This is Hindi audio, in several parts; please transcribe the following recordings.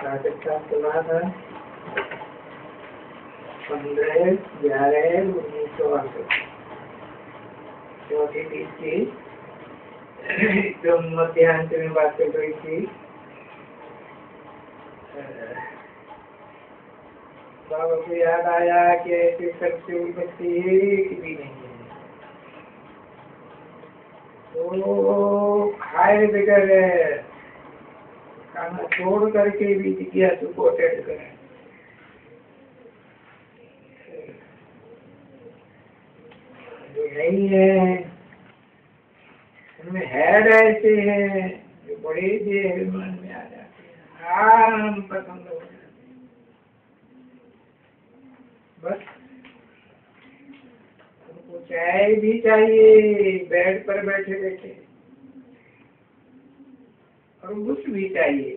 राजस्थान चला था 15/11/1968 चौथी तीस की एकदम मध्यान्ह में बात चल रही थी। बाबा को याद आया कि ऐसे सबसे हुई बच्ची एक भी नहीं है, तो खाए बगैर खाना छोड़ करके भी जिज्ञासु को अटेंड करें। जो नहीं है उनमें हेड ऐसे हैं जो बड़े देर मन में आ जाते हैं, आराम पसंद हो जाते हैं। बस उनको चाय भी चाहिए बेड पर बैठे बैठे, और कुछ भी चाहिए।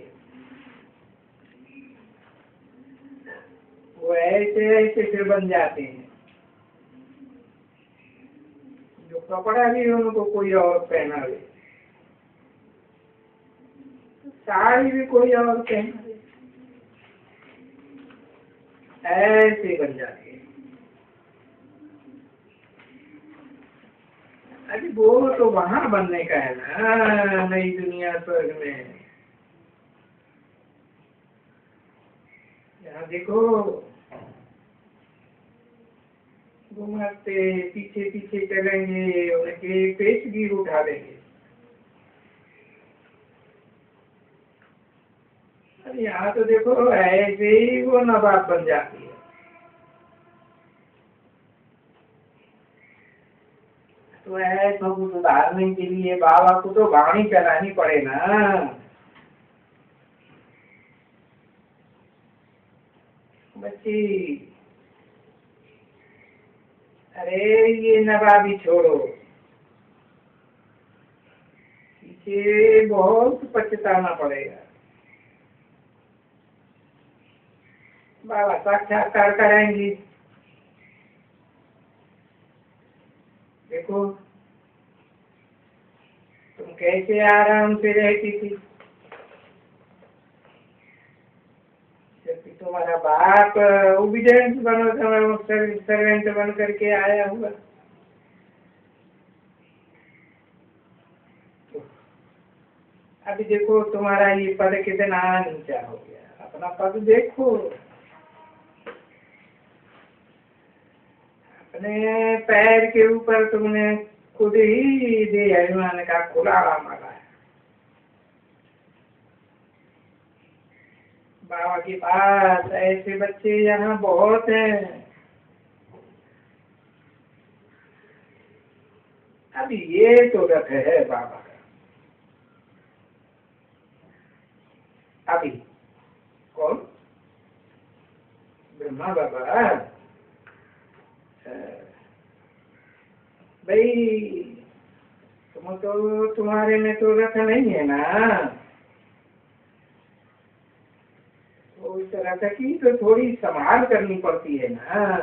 वो ऐसे ऐसे फिर बन जाते हैं जो कपड़ा भी उनको कोई और पहना ले, साड़ी भी कोई और पहना ले, ऐसे बन जाते हैं। अरे वो तो वहां बनने का है ना, नई दुनिया स्वर्ग में। यहाँ देखो घुमाते पीछे पीछे चलेंगे, उनके पेशगी उठा देंगे। अरे यहाँ तो देखो ऐसे ही वो नवाब बन जाती है। तो ऐसा को सुधारने के लिए बाबा को तो वाणी चलानी पड़े ना। बच्ची अरे ये नवाबी छोड़ो, पीछे बहुत पछताना पड़ेगा। बाबा साक्षात्कार कराएंगी। देखो तुम कैसे आराम से रहती थी, जबकि तुम्हारा बाप ओबीडिएंट बनो सर्वेंट बन करके आया हुआ। अभी देखो तुम्हारा ये पद कितना नीचा हो गया, अपना पद देखो। अपने पैर के ऊपर तुमने खुद ही दे अभिमान का कुलाड़ा मारा है। बाबा के पास ऐसे बच्चे यहाँ बहुत हैं। अभी ये तो रथ है बाबा का। अभी कौन? ब्रह्मा बाबा। भाई तुम तो तुम्हारे में तो रथ नहीं है ना, तो इस रथ की तो थोड़ी संभाल करनी पड़ती है ना।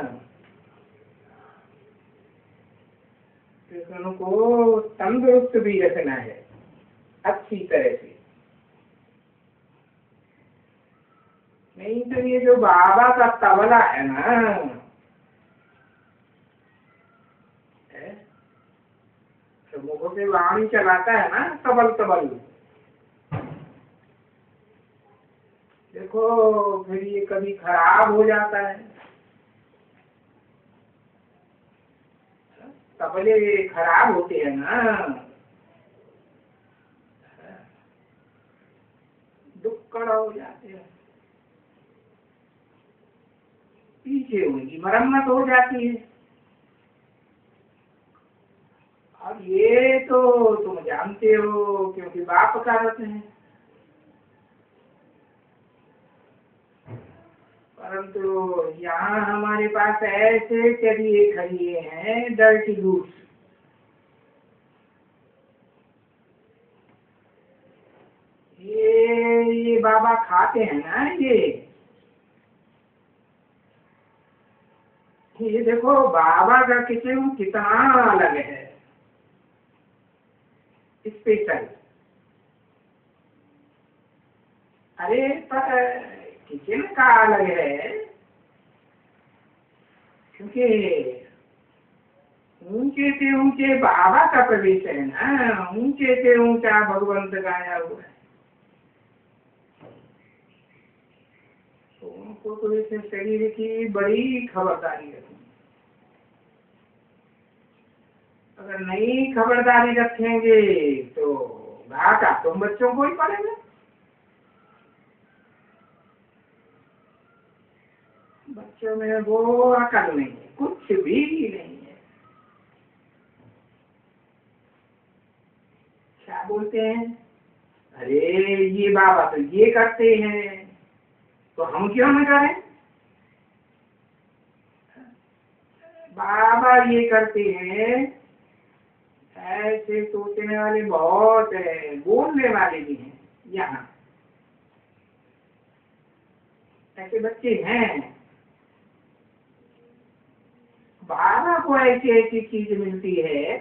कृष्ण को तंदुरुस्त भी रखना है अच्छी तरह से। नहीं तो ये जो बाबा का तबला है ना, तो मुखों से वाणी चलाता है ना, तबल तबल। देखो फिर ये कभी खराब हो जाता है। तबले खराब होते हैं ना, दुक्कड़ हो जाते हैं, पीछे उनकी मरम्मत हो जाती है। अब ये तो तुम जानते हो क्योंकि बाप का रथ है, परंतु यहाँ हमारे पास ऐसे चलिए खड़िए हैं डर्टी गुड्स। ये बाबा खाते हैं ना, ये देखो बाबा का किचन कितना अलग है, स्पेशल। अरे पर किचन का अलग है, क्योंकि ऊंचे से ऊंचे बाबा का प्रवेश है ना, ऊंचे से ऊंचा भगवंत गाया हुआ है। तो उनको तो इस शरीर की बड़ी खबरदारी रखनी। अगर नहीं खबरदारी रखेंगे तो घाटा तुम बच्चों को ही पड़ेगा। बच्चों में वो अकल नहीं है, कुछ भी नहीं है। क्या बोलते हैं, अरे ये बाबा तो ये करते हैं तो हम क्यों न करें। बाबा ये करते हैं, ऐसे सोचने वाले बहुत है, बोलने वाले भी हैं यहाँ, ऐसे बच्चे हैं। बाबा को ऐसी ऐसी चीज मिलती है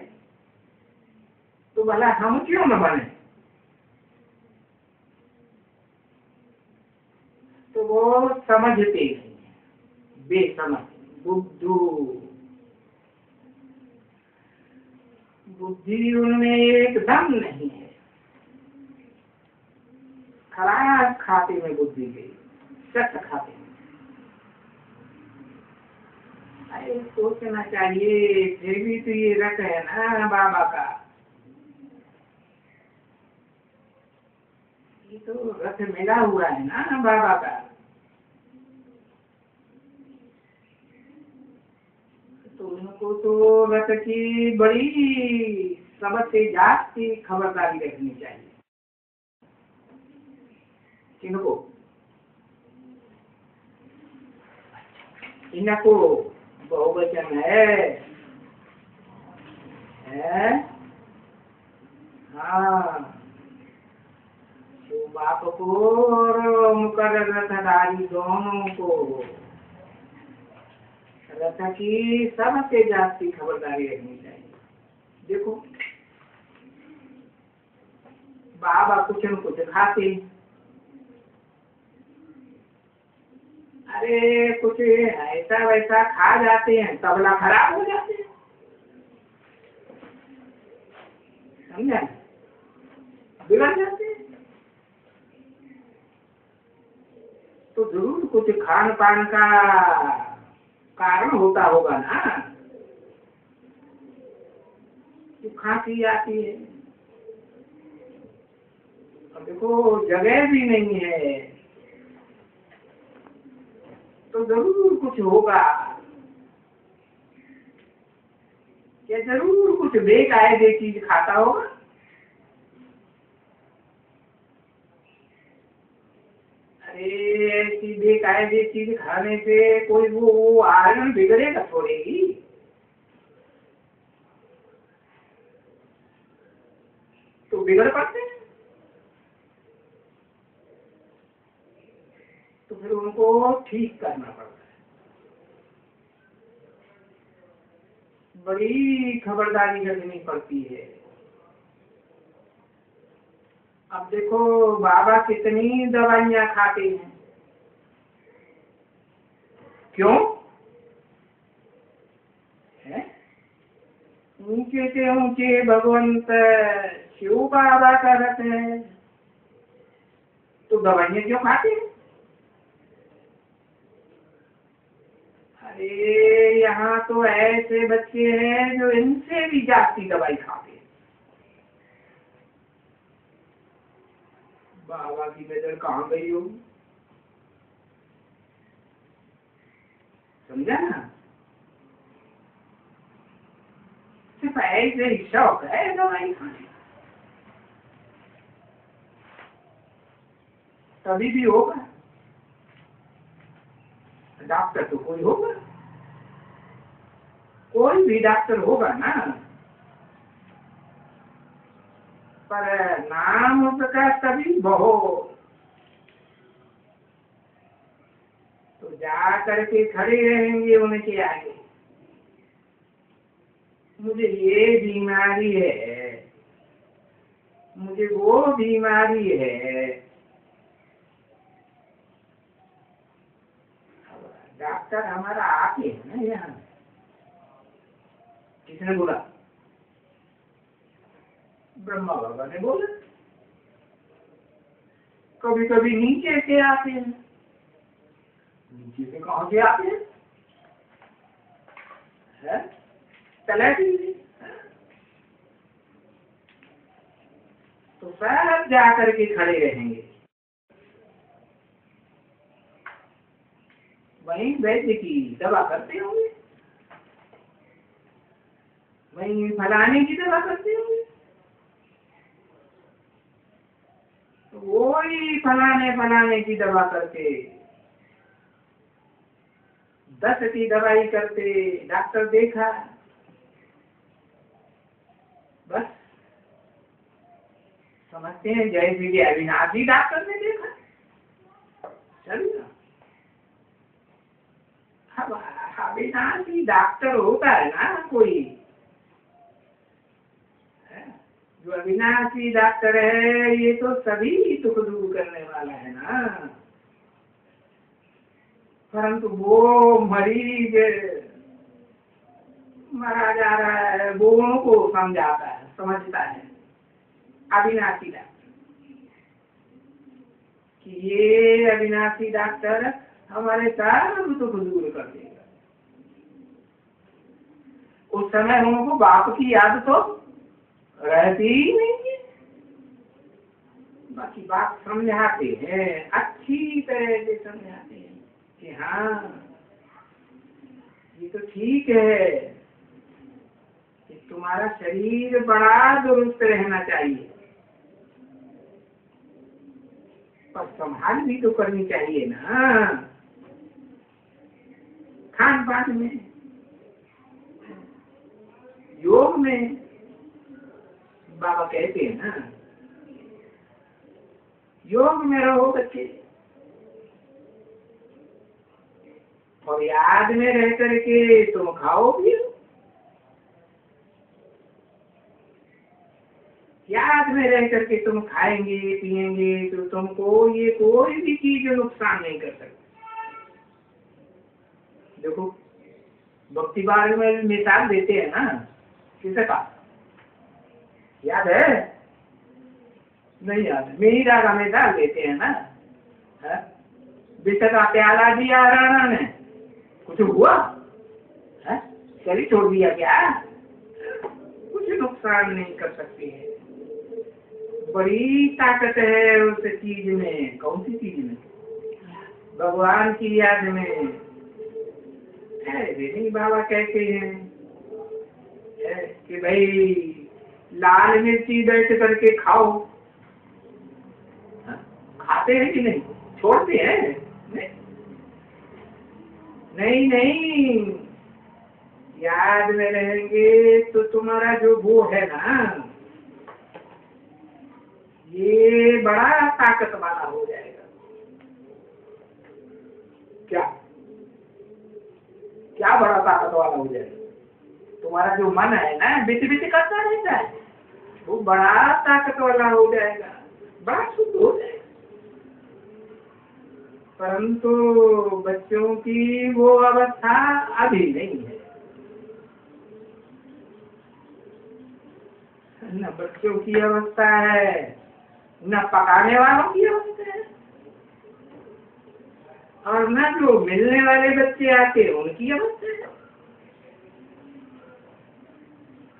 तो भला हम क्यों न बने। तो वो समझते हैं, बेसमझ, बुद्धू, बुद्धि उनमें एकदम नहीं है। खराब खाते में बुद्धि गई, सख्त खाते में। अरे सोचना चाहिए, फिर भी तो ये रट है ना बाबा का, ये तो रथ मिला हुआ है ना बाबा का। तो उनको तो रथ की बड़ी सबसे जाती खबरदारी रखनी चाहिए। किनको, इनको बहुवचन है? हाँ, तो बाप को और मुकर्रर रथधारी दोनों को रथ की सबसे जाती खबरदारी रखनी चाहिए। देखो बाबा कुछ न कुछ खाते, अरे कुछ ऐसा वैसा खा जाते हैं, तबला खराब हो जाते हैं, समझा, बिगड़ जाते हैं। तो जरूर कुछ खान पान का कारण होता होगा ना, तो खांसी आती है। अब देखो जगह भी नहीं है तो जरूर कुछ होगा, या जरूर कुछ बेकायदे चीज खाता होगा। अरे ऐसी बेकायदे चीज खाने से कोई वो आयरन बिगड़ेगा थोड़े ही, तो बिगड़ पड़ते हैं। तो फिर उनको ठीक करना पड़ता है, बड़ी खबरदारी रखनी पड़ती है। अब देखो बाबा कितनी दवाइयां खाते हैं, क्यों है? ऊंचे से ऊंचे भगवंत शिव बाबा का रथ है, तो दवाइयां क्यों खाते हैं? अरे यहाँ तो ऐसे बच्चे हैं जो इनसे भी जाती दवाई खाते हैं। बाबा की नजर कहाँ गई हो, समझा ना? सिर्फ ऐसे ही शौक है दवाई खाने, तभी भी होगा। डॉक्टर तो कोई होगा, कोई भी डॉक्टर होगा ना, पर नाम उसका तभी बहुत। तो जा करके खड़े रहेंगे उनके आगे, मुझे ये बीमारी है, मुझे वो बीमारी है, डॉक्टर हमारा आप ही है ना यहाँ। किसने बोला? ब्रह्मा बाबा ने बोला। कभी कभी नीचे से आते हैं। नीचे से कहाँ से आते हैं? तलहटी से। तो सब जाकर के खड़े रहेंगे। वहीं वैद्य की दवा करते होंगे, वहीं फलाने की दवा करते होंगे। तो वही फलाने की दवा करते, 10 की दवाई करते। डॉक्टर देखा, बस समझते हैं जैसे कि अविनाशी डॉक्टर ने देखा। चलिए, अब अविनाशी डॉक्टर होता है ना कोई, जो अविनाशी डॉक्टर है ये तो सभी दुख दूर करने वाला है ना। परंतु वो मरीज मरा जा रहा है, वो उनको समझाता है, समझता है अविनाशी डॉक्टर कि ये अविनाशी डॉक्टर हमारे सब दुख दूर कर देगा। उस समय उनको बाप की याद तो रहती ही नहीं है। बाकी बात समझाते हैं, अच्छी तरह से समझाते हैं कि हाँ ये तो ठीक है कि तुम्हारा शरीर बड़ा दुरुस्त रहना चाहिए, पर संभाल भी तो करनी चाहिए ना खान पान में, योग में। बाबा कहते हैं ना योग में रहो बच्चे, और याद में रह करके तुम खाओ पियो। याद में रह करके तुम खाएंगे पिएंगे तो तुमको ये कोई भी चीज नुकसान नहीं कर सकती। देखो भक्ति बारे में मिसाल देते हैं ना, किसे का याद है? नहीं याद है। मीरा का मिसाल देते हैं ना, विष का प्याला दिया राणा ने, कुछ हुआ? शरीर छोड़ दिया क्या? कुछ नुकसान नहीं कर सकती है। बड़ी ताकत है उस चीज में। कौन सी चीज में? भगवान की याद में। नहीं बाबा कहते हैं कि भाई लाल मिर्ची बैठ करके खाओ। खाते हैं कि नहीं? छोड़ते हैं? नहीं नहीं, याद में रहेंगे तो तुम्हारा जो वो है ना ये बड़ा ताकत वाला हो जाएगा। क्या क्या बड़ा ताकत वाला हो जाएगा? तुम्हारा जो मन है ना बिच बिच करता रहता है, वो बड़ा ताकत वाला हो जाएगा, बड़ा शुद्ध हो जाएगा। परंतु बच्चों की वो अवस्था अभी नहीं है न बच्चों की अवस्था है, न पकाने वालों की अवस्था है, और न जो मिलने वाले बच्चे आते हैं उनकी अवस्था है।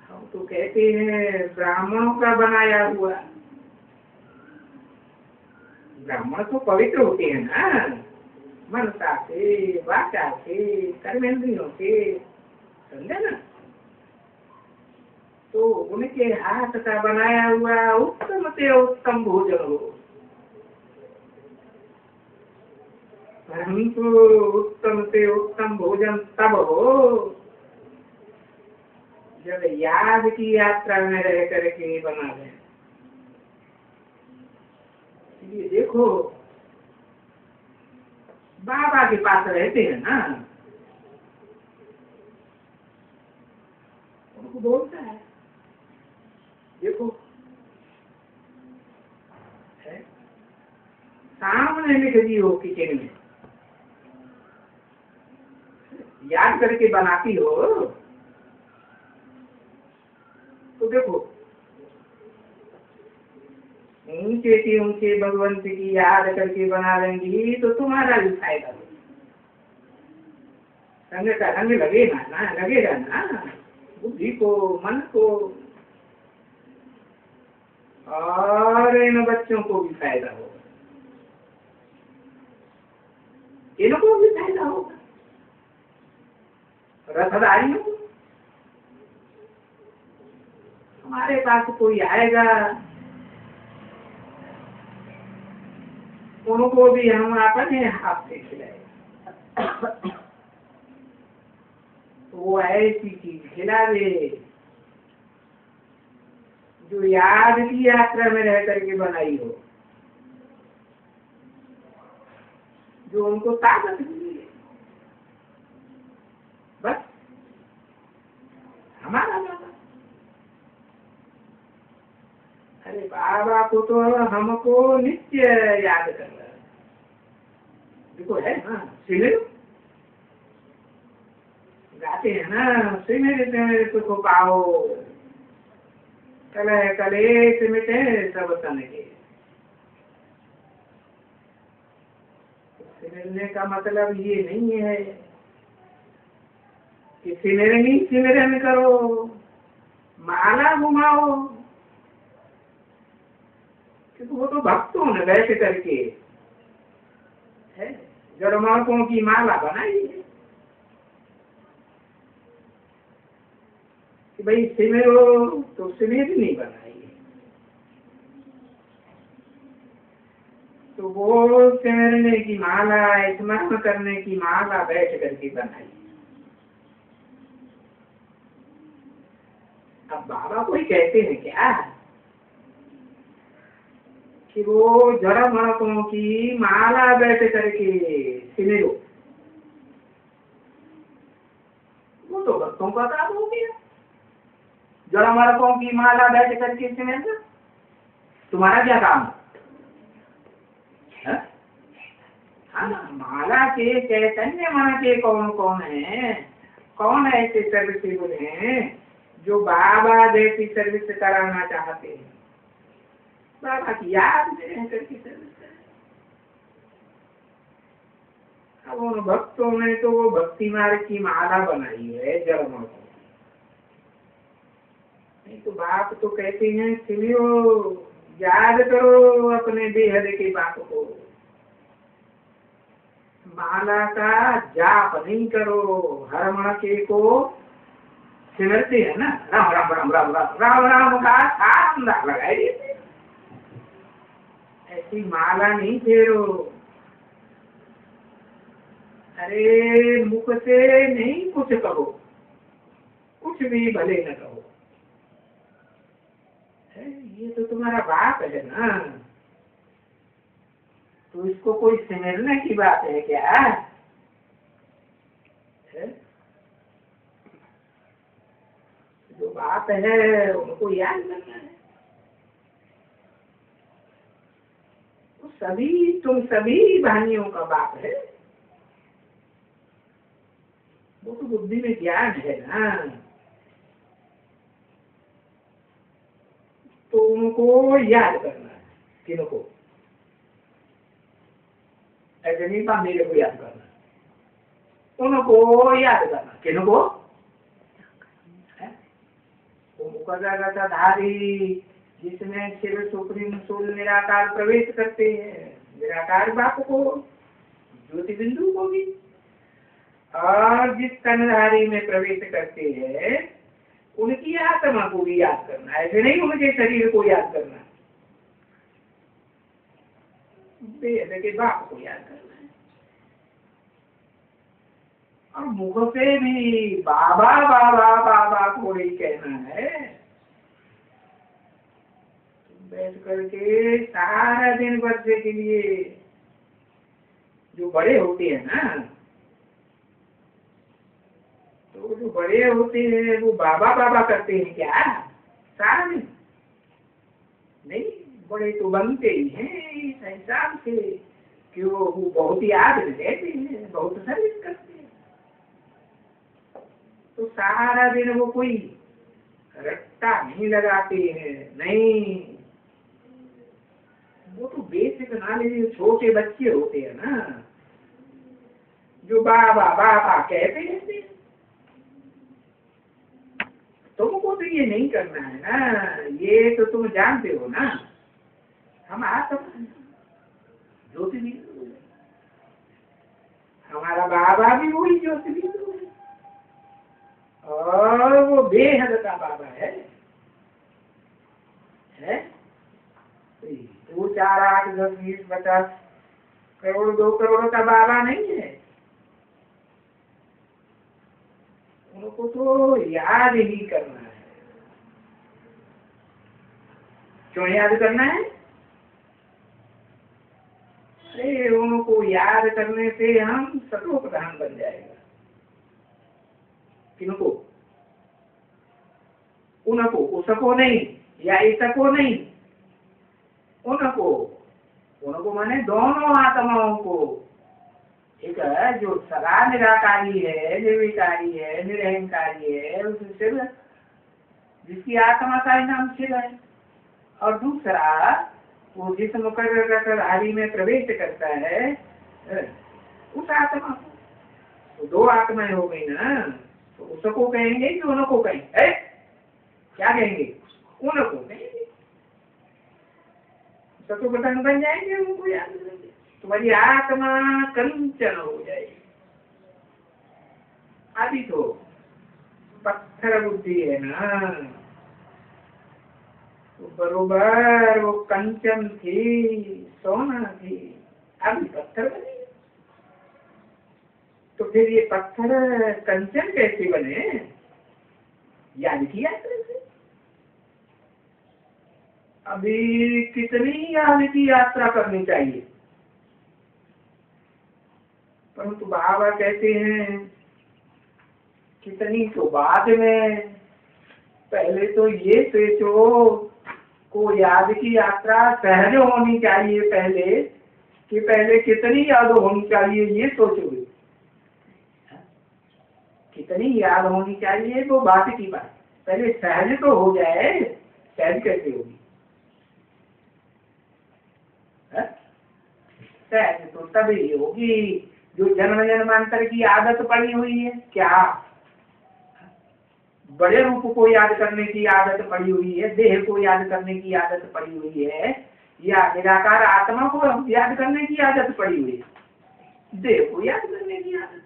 हम तो कहते हैं ब्राह्मणों का बनाया हुआ। ब्राह्मण तो पवित्र होते हैं ना, मनसा से, वाचा से, कर्मेंद्रियों से, समझे ना? तो उनके हाथ का बनाया हुआ उत्तम से उत्तम भोजन हो। परंतु उत्तम से उत्तम भोजन तब हो जब याद की यात्रा में रह करके बना है। ये देखो बाबा के पास रहते हैं ना, उनको बोलता है देखो है सामने लिख दियो किचन में, याद करके बनाती हो तो देखो ऊंचे के ऊंचे भगवंत की याद करके बना लेंगी तो तुम्हारा भी फायदा होगा। संग का रंग लगेगा ना, लगेगा ना बुद्धि को, मन को, और इन बच्चों को भी फायदा होगा, इनको भी फायदा होगा, रथधारियों को। हमारे पास कोई आएगा उनको भी हम अपने हाथ से खिलाएंगे। वो ऐसी चीज खिलावे जो याद की यात्रा में रह करके बनाई हो, जो उनको ताकत मिली है। बस हमारा बाबा, अरे बाबा को तो हमको नित्य याद करना है। देखो है ना, सिमर गाते हैं ना, सिमर सिमर सुख पाओ, कले कले सिमटे सब तन के। सिमरने का मतलब ये नहीं है कि सिमरनी सिमरन करो, माला घुमाओ, क्योंकि वो तो भक्तों ने बैठ करके है जड़मार्गों की माला बनाई है कि भाई सिमरो, तो सिमर नहीं बनाई है। तो वो सिमरने की माला, स्मरण करने की माला बैठ करके बनाई। अब बाबा कोई कहते हैं क्या कि वो जड़ मणकों की माला बैठ करके सिमरो? वो तो भक्तों का काम हो गया। जड़ मणकों की माला बैठ करके सिमरना तुम्हारा क्या काम है? हाँ, माला के चैतन्य मन के कौन कौन है, कौन ऐसे सर्विसेबल हैं जो बाबा जैसी सर्विस कराना चाहते हैं, बाबा की याद में रह करके सर्विस करें। अब उन भक्तों ने तो वो भक्ति मार्ग की माला बनाई है जड़ों को। नहीं तो बाप तो कहते हैं सिमरो, याद करो अपने बेहद के बाप को, माला का जाप नहीं करो। हर मणके को सिमरते हैं ना, राम राम राम राम राम राम राम का साथ लगाए देते। ऐसी माला नहीं फेरो। अरे मुख से नहीं कुछ कहो, कुछ भी भले न कहो। ये तो तुम्हारा बाप है ना, तो इसको कोई सिमरने की बात है क्या है? जो बाप है उनको याद करना है। तो सभी, तुम सभी भाइयों का बाप है। वो तो बुद्धि में ज्ञान है ना, तो उनको याद करना है। किनको? ऐसे नहीं था मेरे को याद करना, उनको याद करना। किनको? धारी जिसमें शिव सुप्रीम सोल निराकार प्रवेश करते हैं, निराकार बाप को, ज्योति बिंदु को भी, और जिस तनधारी में प्रवेश करते हैं उनकी आत्मा को भी याद करना। ऐसे नहीं उनके शरीर को याद करना, वेद के बाप को याद करना है। और मुख से भी बाबा बाबा बाबा को ही कहना है। बैठ करके सारा दिन बच्चे के लिए, जो बड़े होते हैं ना, तो जो बड़े होते हैं वो बाबा बाबा करते हैं क्या सारा दिन? नहीं, बड़े तो बनते ही हैं इस हिसाब से कि वो बहुत याद रहते हैं, बहुत सर्विस करते हैं। सारा दिन वो कोई रट्टा नहीं लगाते हैं, नहीं। वो तो बेसिक नॉलेज छोटे बच्चे होते हैं ना, जो बाबा बाबा कहते रहते हैं। तुमको तो ये नहीं करना है ना, ये तो तुम जानते हो ना। हम आत्मा ज्योतिर्बिंदु, हमारा बाबा भी वही ज्योतिर्बिंदु है, और वो बेहद का बाबा है। वो 4, 8, 10, 20, 50 करोड़ 2 करोड़ का बाबा नहीं है। उनको तो याद ही करना है। क्यों याद करना है? अरे उनको याद करने से हम सतो प्रधान बन जाएगा। किनको? उनको, उसको नहीं, या इसको नहीं, उनको माने दोनों आत्माओं को। ठीक है, जो सदा निराकारी है, निर्विकारी है, निरहंकारी है, उस शिव, जिसकी आत्मा का ही नाम शिव है। और दूसरा वो जिस मुकर आदि में प्रवेश करता है, उस आत्मा को। तो 2 आत्माएं हो गई ना, तो उसको कहेंगे कि उनको कहेंगे? क्या कहेंगे? उनको कहेंगे। सतो प्रधान बन जाएंगे, उनको याद करेंगे, तुम्हारी आत्मा कंचन हो जाएगी। अभी तो पत्थर बुद्धि है ना, तो बरोबर वो कंचन थी, सोना थी, अभी पत्थर बने। तो फिर ये पत्थर कंचन कैसे बने? याद किया कैसे? अभी कितनी याद की यात्रा करनी चाहिए, परंतु बाबा कहते हैं कितनी तो बाद में। पहले तो ये सोचो को याद की यात्रा सहज होनी चाहिए पहले, कि पहले कितनी याद होनी चाहिए ये सोचोगे। कितनी याद होनी चाहिए वो बात की बात, पहले सहज तो हो जाए। सहज कैसे होगी? सहज तो तभी होगी जो जन्म जन्मांतर की आदत पड़ी हुई है। क्या? बड़े रूप को याद करने की आदत पड़ी हुई है, देह को याद करने की आदत पड़ी हुई है, या निराकार आत्मा को याद करने की आदत पड़ी हुई है? देह को याद करने की आदत।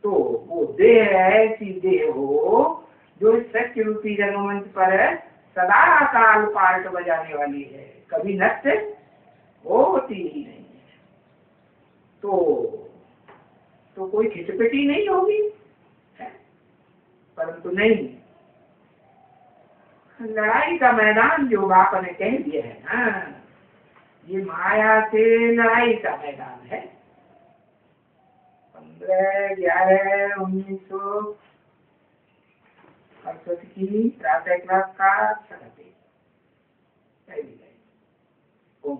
तो वो देह ऐसी देह हो जो सत्य रूपी जन्मंच पर सदा काल पार्ट बजाने वाली है, कभी नष्ट होती ही नहीं है। तो कोई खिचपिटी नहीं होगी, परंतु नहीं, लड़ाई का मैदान जो बाप ने कह दिया है ना, ये माया से लड़ाई का मैदान है। 15/11/1968 की प्रातः क्लास का 6 ओम।